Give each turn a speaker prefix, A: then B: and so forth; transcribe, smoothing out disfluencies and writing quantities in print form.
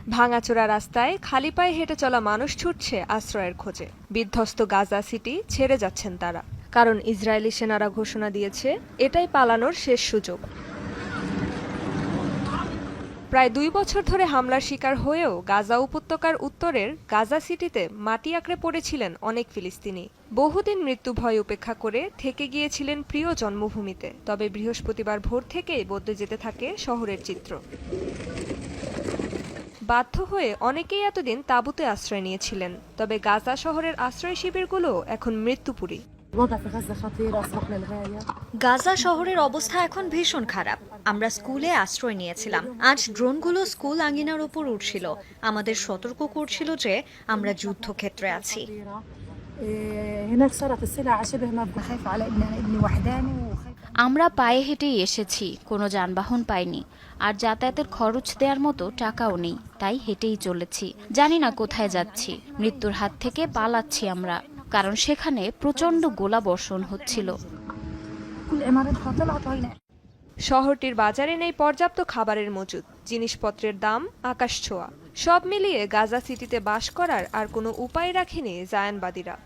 A: ভাঙাচোরা রাস্তায় খালি পায়ে হেঁটে চলা মানুষ ছুটছে আশ্রয়ের খোঁজে। বিধ্বস্ত গাজা সিটি ছেড়ে যাচ্ছেন তারা, কারণ ইসরায়েলি সেনারা ঘোষণা দিয়েছে এটাই পালানোর শেষ সুযোগ। প্রায় 2 বছর ধরে হামলার শিকার হয়েও গাজা উপত্যকার উত্তরের গাজা সিটিতে মাটি আঁকড়ে পড়েছিলেন অনেক ফিলিস্তিনি। বহুদিন মৃত্যু ভয় উপেক্ষা করে থেকে গিয়েছিলেন প্রিয় জন্মভূমিতে। তবে বৃহস্পতিবার ভোর থেকেই বদলে যেতে থাকে শহরের চিত্র। বাধ্য হয়ে অনেকেই এতদিন তাঁবুতে আশ্রয় নিয়েছিলেন, তবে গাজা শহরের আশ্রয় শিবিরগুলো এখন মৃত্যুপুরী।
B: গাজা শহরের অবস্থা এখন ভীষণ খারাপ। আমরা স্কুলে আশ্রয় নিয়েছিলাম। আজ ড্রোনগুলো স্কুল আঙিনার উপর উঠছিল, আমাদের সতর্ক করছিল যে আমরা যুদ্ধক্ষেত্রে আছি।
C: আমরা পায়ে হেঁটেই এসেছি, কোনো যানবাহন পাইনি, আর যাতায়াতের খরচ দেওয়ার মতো টাকাও নেই, তাই হেঁটেই চলেছি। জানি না কোথায় যাচ্ছি। মৃত্যুর হাত থেকে পালাচ্ছি আমরা, কারণ সেখানে প্রচণ্ড গোলাবর্ষণ হচ্ছিল।
A: শহরটির বাজারে নেই পর্যাপ্ত খাবারের মজুদ, জিনিসপত্রের দাম আকাশছোঁয়া। সব মিলিয়ে গাজা সিটিতে বাস করার আর কোনো উপায় রাখেনি জায়ানবাদীরা।